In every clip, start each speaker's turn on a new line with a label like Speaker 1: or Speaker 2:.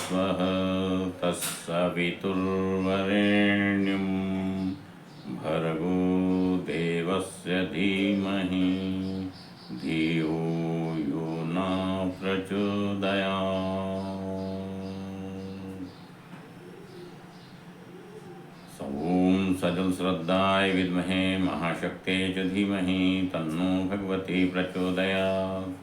Speaker 1: स्वः तत्सवितुर्वरेण्यं भर्गो देवस्य धीमहि धियो यो न प्रचोदयात्। ॐ सजल श्रद्धाय विद्महे महाशक्ते च धीमहि तन्नो भगवती प्रचोदयात्।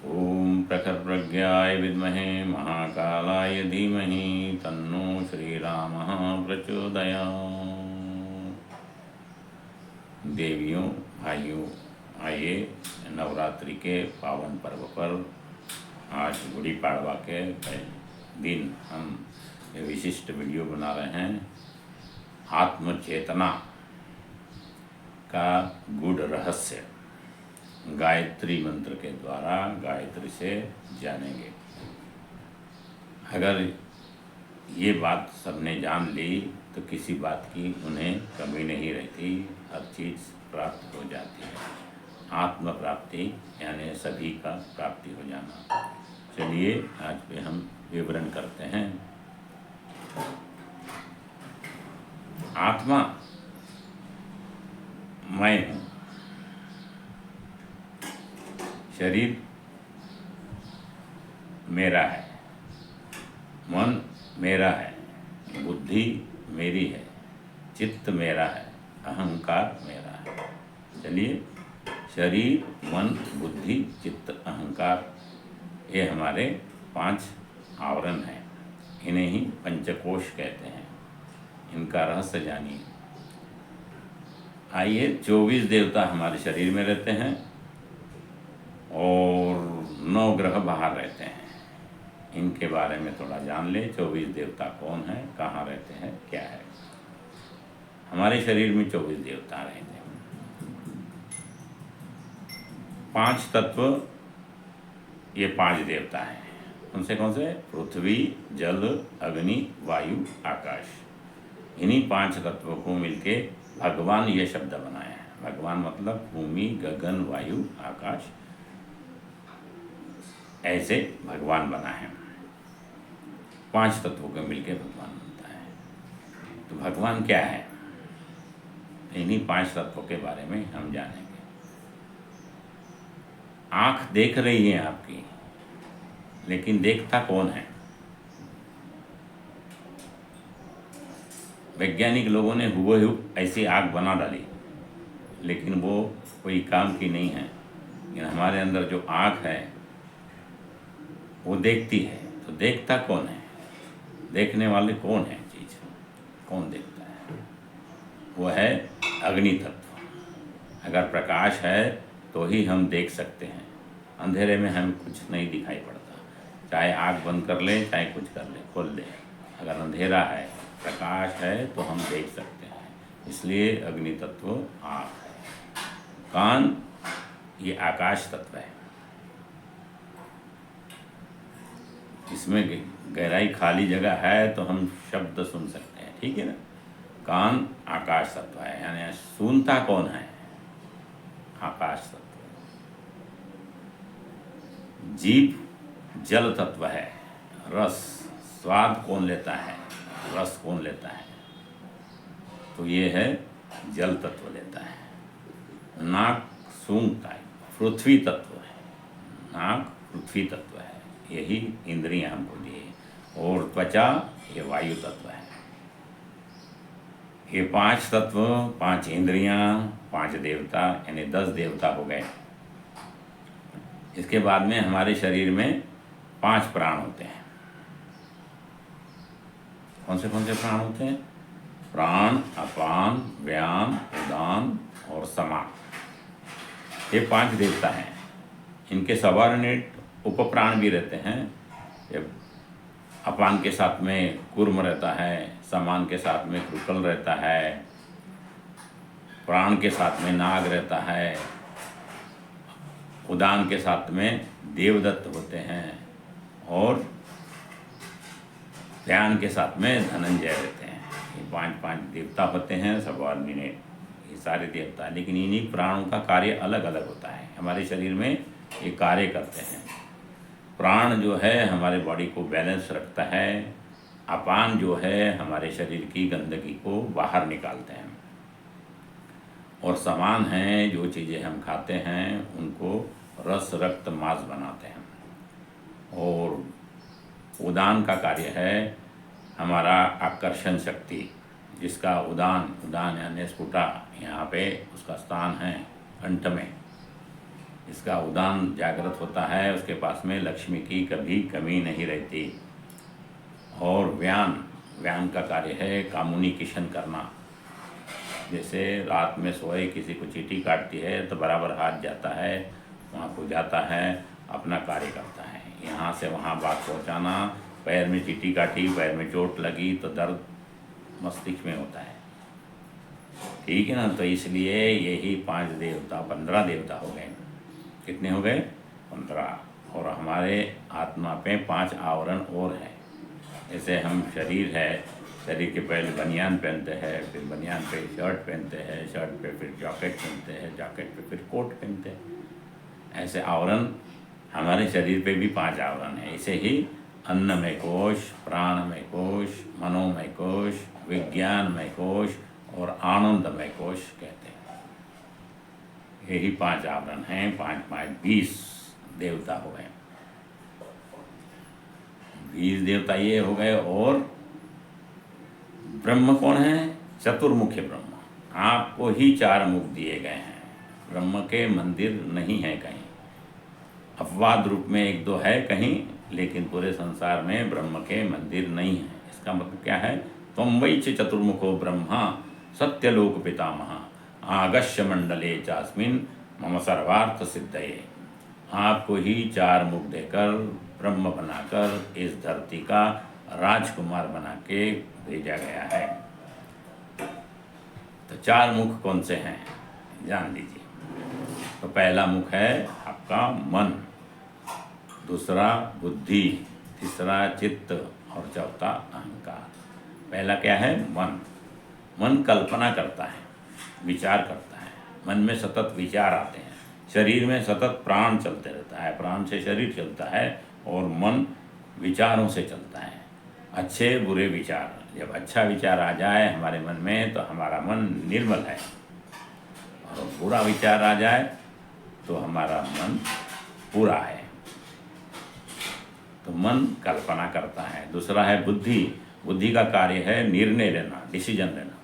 Speaker 1: ॐ प्रखर प्रज्ञाय विद्महे महाकालाय धीमहि तन्नो श्रीरामः प्रचोदयात्। देवियों भाइयों, आइए नवरात्रि के पावन पर्व पर आज गुड़ी पाड़वा के दिन हम ये विशिष्ट वीडियो बना रहे हैं। आत्मचेतना का गूढ़ रहस्य गायत्री मंत्र के द्वारा गायत्री से जानेंगे। अगर ये बात सबने जान ली तो किसी बात की उन्हें कमी नहीं रहती, हर चीज़ प्राप्त हो जाती है। आत्म प्राप्ति यानी सभी का प्राप्ति हो जाना। चलिए आज पे हम विवरण करते हैं। आत्मा मैं हूँ, शरीर मेरा है, मन मेरा है, बुद्धि मेरी है, चित्त मेरा है, अहंकार मेरा है। चलिए, शरीर, मन, बुद्धि, चित्त, अहंकार, ये हमारे 5 आवरण हैं। इन्हें ही पंचकोश कहते हैं। इनका रहस्य जानिए। आइए, 24 देवता हमारे शरीर में रहते हैं और 9 ग्रह बाहर रहते हैं। इनके बारे में थोड़ा जान ले। 24 देवता कौन है, कहाँ रहते हैं, क्या है। हमारे शरीर में 24 देवता रहते हैं। 5 तत्व, ये 5 देवता हैं। उनसे कौन से? पृथ्वी, जल, अग्नि, वायु, आकाश। इन्हीं 5 तत्वों को मिलके भगवान ये शब्द बनाया है। भगवान मतलब भूमि, गगन, वायु, आकाश, ऐसे भगवान बना है। 5 तत्वों को मिलके भगवान बनता है। तो भगवान क्या है, इन्हीं 5 तत्वों के बारे में हम जानेंगे। आँख देख रही है आपकी, लेकिन देखता कौन है? वैज्ञानिक लोगों ने हुबहू ऐसी आँख बना डाली, लेकिन वो कोई काम की नहीं है। लेकिन हमारे अंदर जो आँख है वो देखती है। तो देखता कौन है? देखने वाले कौन है? चीज़ कौन देखता है? वो है अग्नि तत्व। अगर प्रकाश है तो ही हम देख सकते हैं। अंधेरे में हमें कुछ नहीं दिखाई पड़ता। चाहे आँख बंद कर ले, चाहे कुछ कर ले, खोल दे, अगर अंधेरा है, प्रकाश है तो हम देख सकते हैं। इसलिए अग्नि तत्व आँख है। कान, ये आकाश तत्व है। इसमें गहराई खाली जगह है तो हम शब्द सुन सकते हैं, ठीक है ना। कान आकाश तत्व है, यानी सुनता कौन है? आकाश तत्व। जीभ जल तत्व है। रस, स्वाद कौन लेता है? रस कौन लेता है? तो ये है जल तत्व लेता है। नाक सूंघता है, पृथ्वी तत्व है। नाक पृथ्वी तत्व है। यही इंद्रियां हमको दी। और त्वचा, ये वायु तत्व है। ये 5 तत्व, 5 इंद्रियां, 5 देवता, यानी 10 देवता हो गए। इसके बाद में हमारे शरीर में 5 प्राण होते हैं। कौन से प्राण होते हैं? प्राण, अपान, व्यान, उदान और समान। ये 5 देवता हैं। इनके सबऑर्डिनेट उपप्राण भी रहते हैं। ये अपान के साथ में कूर्म रहता है, समान के साथ में कृकल रहता है, प्राण के साथ में नाग रहता है, उदान के साथ में देवदत्त होते हैं और ध्यान के साथ में धनंजय रहते हैं। ये 5 देवता होते हैं सबऑर्डिनेट, ये सारे देवता। लेकिन इन्हीं प्राणों का कार्य अलग अलग होता है। हमारे शरीर में ये कार्य करते हैं। प्राण जो है हमारे बॉडी को बैलेंस रखता है, अपान जो है हमारे शरीर की गंदगी को बाहर निकालते हैं, और समान हैं जो चीज़ें हम खाते हैं उनको रस रक्त मांस बनाते हैं। और उदान का कार्य है हमारा आकर्षण शक्ति, जिसका उदान यानी स्फुटा, यहाँ पे उसका स्थान है कंठ में। इसका उदान जागृत होता है, उसके पास में लक्ष्मी की कभी कमी नहीं रहती। और व्यान का कार्य है कम्युनिकेशन करना। जैसे रात में सोए किसी को चींटी काटती है तो बराबर हाथ जाता है, वहाँ को जाता है, अपना कार्य करता है, यहाँ से वहाँ बात पहुँचाना। पैर में चींटी काटी, पैर में चोट लगी तो दर्द मस्तिष्क में होता है, ठीक है ना। तो इसलिए यही 5 देवता 15 देवता हो गए। कितने हो गए? 15। और हमारे आत्मा पे 5 आवरण और हैं। जैसे हम शरीर है, शरीर के पहले बनियान पहनते हैं, फिर बनियान पे शर्ट पहनते हैं, शर्ट पे फिर जैकेट पहनते हैं, जैकेट पे फिर कोट पहनते हैं। ऐसे आवरण हमारे शरीर पे भी 5 आवरण हैं। ऐसे ही अन्नमय कोश, प्राणमय कोश, मनोमय कोश, विज्ञानमय कोश और आनंदमय कोश कहते हैं। यही 5 आवरण हैं। 5 5 20 देवता हो गए। 20 देवता ये हो गए। और ब्रह्म कौन है? चतुर्मुखी ब्रह्म। आपको ही 4 मुख दिए गए हैं। ब्रह्म के मंदिर नहीं है कहीं, अपवाद रूप में 1-2 है कहीं, लेकिन पूरे संसार में ब्रह्म के मंदिर नहीं है। इसका मतलब क्या है? त्वं वै च चतुर्मुखो ब्रह्मा सत्यलोक पितामह आगस्य मंडले चास्मिन् मम सर्वार्थ सिद्धये। आपको ही 4 मुख देकर, ब्रह्म बनाकर इस धरती का राजकुमार बना के भेजा गया है। तो 4 मुख कौन से हैं जान लीजिए। तो पहला मुख है आपका मन, दूसरा बुद्धि, तीसरा चित्त और चौथा अहंकार। पहला क्या है? मन कल्पना करता है, विचार करता है। मन में सतत विचार आते हैं। शरीर में सतत प्राण चलते रहता है, प्राण से शरीर चलता है और मन विचारों से चलता है। अच्छे बुरे विचार, जब अच्छा विचार आ जाए हमारे मन में तो हमारा मन निर्मल है, और बुरा विचार आ जाए तो हमारा मन पूरा है। तो मन कल्पना करता है। दूसरा है बुद्धि। बुद्धि का कार्य है निर्णय लेना, डिसीजन लेना।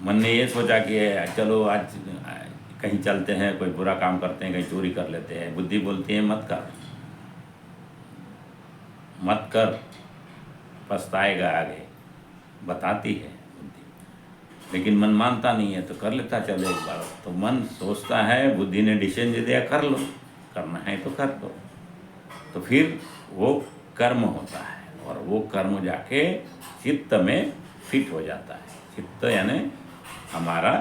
Speaker 1: मन ने ये सोचा कि चलो आज कहीं चलते हैं, कोई बुरा काम करते हैं, कहीं चोरी कर लेते हैं। बुद्धि बोलती है मत कर, मत कर, पछताएगा आगे, बताती है बुद्धि। लेकिन मन मानता नहीं है तो कर लेता चलो एक बार। तो मन सोचता है, बुद्धि ने डिसीजन दे दिया कर लो, करना है तो कर दो। तो फिर वो कर्म होता है, और वो कर्म जाके चित्त में फिट हो जाता है। चित्त यानी हमारा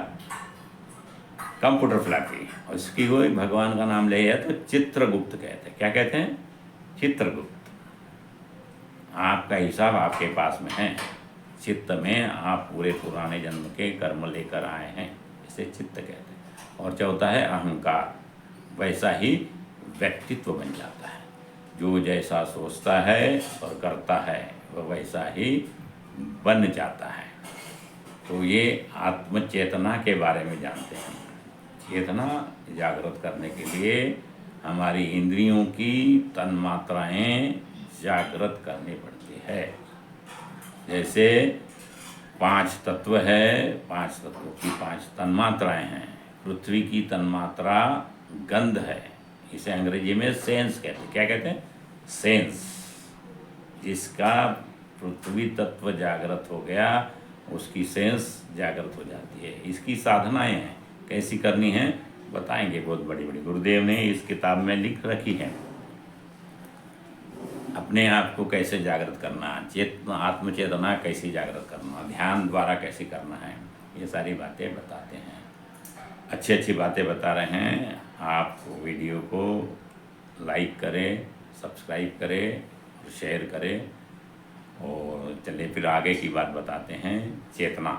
Speaker 1: कंप्यूटर फ्लैपी, और इसकी कोई भगवान का नाम ले तो चित्रगुप्त कहते हैं। क्या कहते हैं? चित्रगुप्त। आपका हिसाब आपके पास में है। चित्त में आप पूरे पुराने जन्म के कर्म लेकर आए हैं, इसे चित्त कहते हैं। और चौथा है अहंकार। वैसा ही व्यक्तित्व बन जाता है। जो जैसा सोचता है और करता है वह वैसा ही बन जाता है। तो ये आत्मचेतना के बारे में जानते हैं। चेतना जागृत करने के लिए हमारी इंद्रियों की तन्मात्राएं जागृत करनी पड़ती है। जैसे 5 तत्व है, 5 तत्वों की 5 तन्मात्राएं हैं। पृथ्वी की तन्मात्रा गंध है, इसे अंग्रेजी में सेंस कहते हैं। क्या कहते हैं? सेंस। जिसका पृथ्वी तत्व जागृत हो गया उसकी सेंस जागृत हो जाती है। इसकी साधनाएं हैं, कैसी करनी है बताएंगे बहुत बड़ी बड़ी। गुरुदेव ने इस किताब में लिख रखी है। अपने आप को कैसे जागृत करना, चेतना आत्मचेतना कैसे जागृत करना, ध्यान द्वारा कैसे करना है, ये सारी बातें बताते हैं। अच्छी अच्छी बातें बता रहे हैं। आप वीडियो को लाइक करें, सब्सक्राइब करें और शेयर करें। और चलिए फिर आगे की बात बताते हैं। चेतना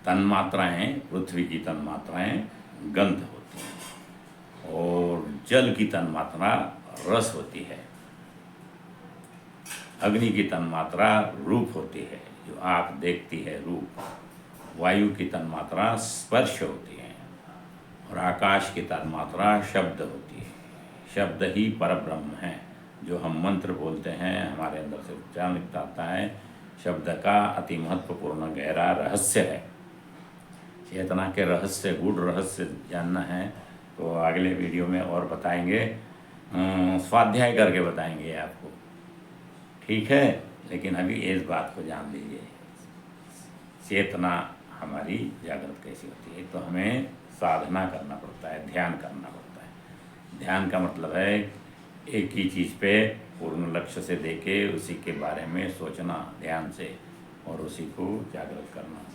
Speaker 1: तन्मात्राएं, पृथ्वी की तन्मात्राएं गंध होती हैं, और जल की तन्मात्रा रस होती है, अग्नि की तन्मात्रा रूप होती है, जो आँख देखती है रूप, वायु की तन्मात्रा स्पर्श होती है, और आकाश की तन्मात्रा शब्द होती है। शब्द ही परब्रह्म है। जो हम मंत्र बोलते हैं, हमारे अंदर से उच्चारण निकलता है, शब्द का अति महत्वपूर्ण गहरा रहस्य है। चेतना के रहस्य, गूढ़ रहस्य जानना है तो अगले वीडियो में और बताएंगे, स्वाध्याय करके बताएंगे आपको, ठीक है। लेकिन अभी इस बात को जान लीजिए, चेतना हमारी जागृत कैसी होती है। तो हमें साधना करना पड़ता है, ध्यान करना पड़ता है। ध्यान का मतलब है एक ही चीज़ पे पूर्ण लक्ष्य से देके उसी के बारे में सोचना ध्यान से, और उसी को जागृत करना।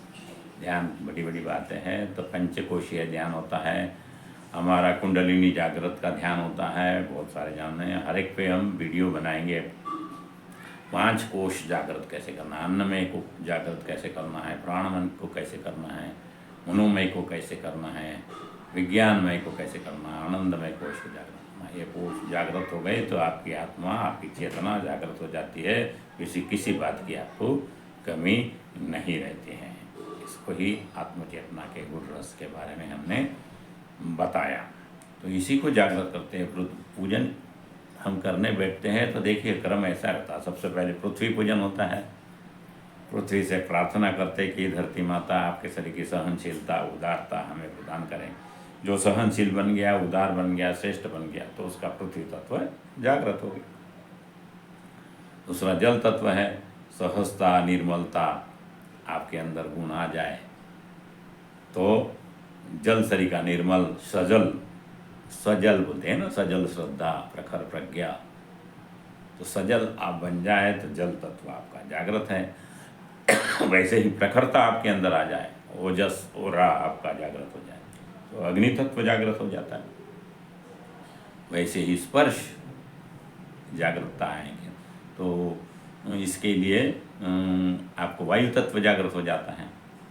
Speaker 1: ध्यान बड़ी बड़ी बातें हैं। तो पंचकोशीय ध्यान होता है, हमारा कुंडलिनी जागृत का ध्यान होता है, बहुत सारे ध्यान हैं। हर एक पे हम वीडियो बनाएंगे। 5 कोश जागृत कैसे करना है, अन्नमय को जागृत कैसे करना है, प्राणमय को कैसे करना है, मनोमय को कैसे करना है, विज्ञानमय को कैसे करना है, आनंदमय कोश को जागृत करना है। ये कोश जागृत हो गए तो आपकी आत्मा, आपकी चेतना जागृत हो जाती है। किसी बात की आपको कमी नहीं रहती है। इसको ही आत्मचेतना के गुण रस के बारे में हमने बताया। तो इसी को जागृत करते हैं। पूजन हम करने बैठते हैं तो देखिए क्रम ऐसा रहता है। सबसे पहले पृथ्वी पूजन होता है। पृथ्वी से प्रार्थना करते कि धरती माता आपके शरीर की सहनशीलता, उदारता हमें प्रदान करें। जो सहनशील बन गया, उदार बन गया, श्रेष्ठ बन गया, तो उसका पृथ्वी तत्व जागृत हो गया। दूसरा जल तत्व है, सहजता, निर्मलता आपके अंदर गुण आ जाए तो जल शरीर का निर्मल, सजल, सजल बोलते हैं ना, सजल श्रद्धा, प्रखर प्रज्ञा। तो सजल आप बन जाए तो जल तत्व आपका जागृत है। वैसे ही प्रखरता आपके अंदर आ जाए, ओजस, ओरा आपका जागृत हो जाए तो अग्नि तत्व जागृत हो जाता है। वैसे ही स्पर्श जागृतता आएंगे तो इसके लिए आपको वायु तत्व जागृत हो जाता है।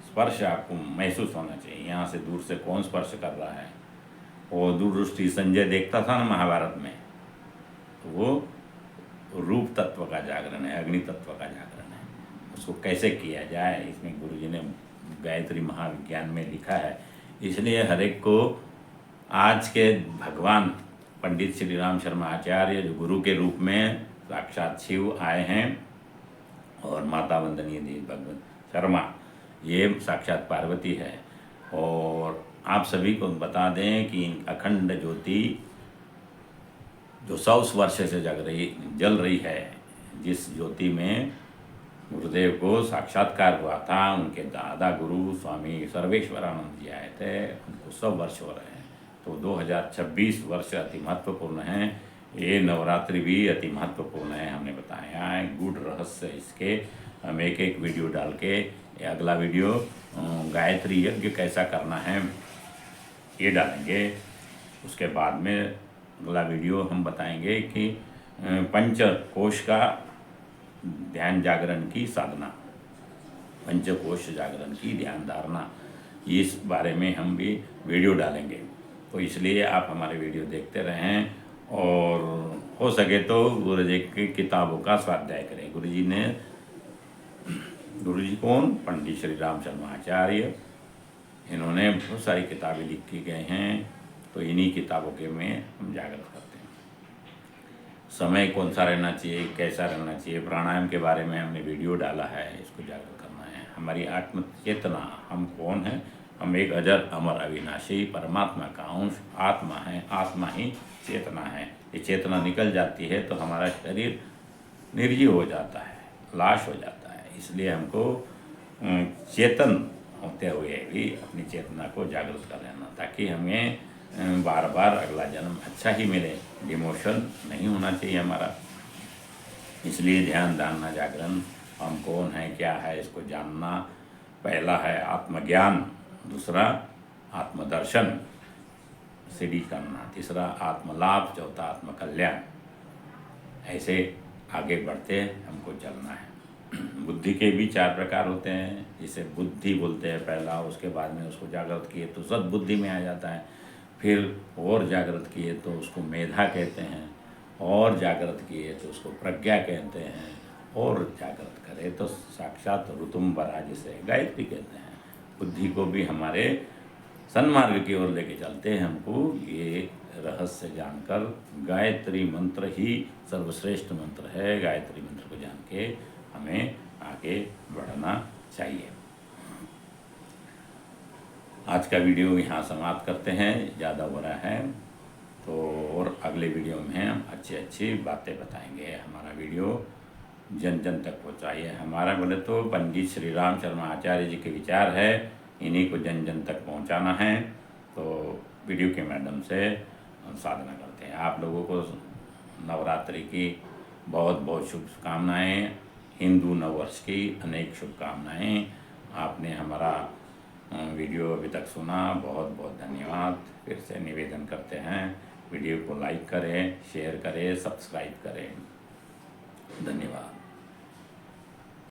Speaker 1: स्पर्श आपको महसूस होना चाहिए, यहाँ से दूर से कौन स्पर्श कर रहा है। और दूरदृष्टि संजय देखता था ना महाभारत में, तो वो रूप तत्व का जागरण है, अग्नि तत्व का जागरण है। उसको कैसे किया जाए, इसमें गुरुजी ने गायत्री महाविज्ञान में लिखा है। इसलिए हर एक को आज के भगवान पंडित श्री राम शर्मा आचार्य, जो गुरु के रूप में साक्षात शिव आए हैं, और माता वंदनीय देवी भगवत शर्मा, ये साक्षात पार्वती है। और आप सभी को बता दें कि अखंड ज्योति जो 100 वर्ष से जल रही है, जिस ज्योति में गुरुदेव को साक्षात्कार हुआ था, उनके दादा गुरु स्वामी सर्वेश्वरानंद जी आए थे, उनको 100 वर्ष हो रहे हैं। तो 2026 वर्ष अति महत्वपूर्ण है। ये नवरात्रि भी अति महत्वपूर्ण है, हमने बताया है। गुड रहस्य इसके हम एक वीडियो डाल के, अगला वीडियो गायत्री यज्ञ कैसा करना है ये डालेंगे। उसके बाद में अगला वीडियो हम बताएंगे कि पंचकोश का ध्यान जागरण की साधना, पंचकोश जागरण की ध्यान धारणा, इस बारे में हम भी वीडियो डालेंगे। तो इसलिए आप हमारे वीडियो देखते रहें, और हो सके तो गुरु जी की किताबों का स्वाध्याय करें। गुरु जी कौन? पंडित श्री राम शर्मा आचार्य। इन्होंने बहुत सारी किताबें लिखी गए हैं, तो इन्हीं किताबों के में हम जागृत करते हैं। समय कौन सा रहना चाहिए, कैसा रहना चाहिए, प्राणायाम के बारे में हमने वीडियो डाला है, इसको जागृत करना है। हमारी आत्म चेतना, हम कौन हैं? हम एक अजर अमर अविनाशी परमात्मा का अंश आत्मा है। आत्मा ही चेतना है। ये चेतना निकल जाती है तो हमारा शरीर निर्जीव हो जाता है, लाश हो जाता है। इसलिए हमको चेतन होते हुए भी अपनी चेतना को जागृत कर लेना, ताकि हमें बार बार अगला जन्म अच्छा ही मिले, डिमोशन नहीं होना चाहिए हमारा। इसलिए ध्यान धारणा जागरण, हम कौन है, क्या है, इसको जानना। पहला है आत्मज्ञान, दूसरा आत्मदर्शन सीढ़ी करना, तीसरा आत्मलाभ, चौथा आत्मकल्याण। ऐसे आगे बढ़ते हमको चलना है। बुद्धि के भी 4 प्रकार होते हैं, जिसे बुद्धि बोलते हैं पहला, उसके बाद में उसको जागृत किए तो सद्बुद्धि में आ जाता है। फिर और जागृत किए तो उसको मेधा कहते हैं, और जागृत किए तो उसको प्रज्ञा कहते हैं, और जागृत करे तो साक्षात ऋतुम्बरा जिसे गायत्री कहते हैं। बुद्धि को भी हमारे सन्मार्ग की ओर लेके चलते हैं। हमको ये रहस्य जानकर, गायत्री मंत्र ही सर्वश्रेष्ठ मंत्र है, गायत्री मंत्र को जान के हमें आगे बढ़ना चाहिए। आज का वीडियो यहाँ समाप्त करते हैं, ज़्यादा हो रहा है तो, और अगले वीडियो में हम अच्छी अच्छी बातें बताएंगे। हमारा वीडियो जन जन तक पहुँचाइए। हमारा बोले तो पंडित श्री राम शर्मा आचार्य जी के विचार है, इन्हीं को जन जन तक पहुँचाना है। तो वीडियो के माध्यम से हम साधना करते हैं। आप लोगों को नवरात्रि की बहुत बहुत शुभकामनाएँ, हिंदू नववर्ष की अनेक शुभकामनाएँ। आपने हमारा वीडियो अभी तक सुना, बहुत बहुत धन्यवाद। फिर से निवेदन करते हैं, वीडियो को लाइक करें, शेयर करें, सब्सक्राइब करें। धन्यवाद।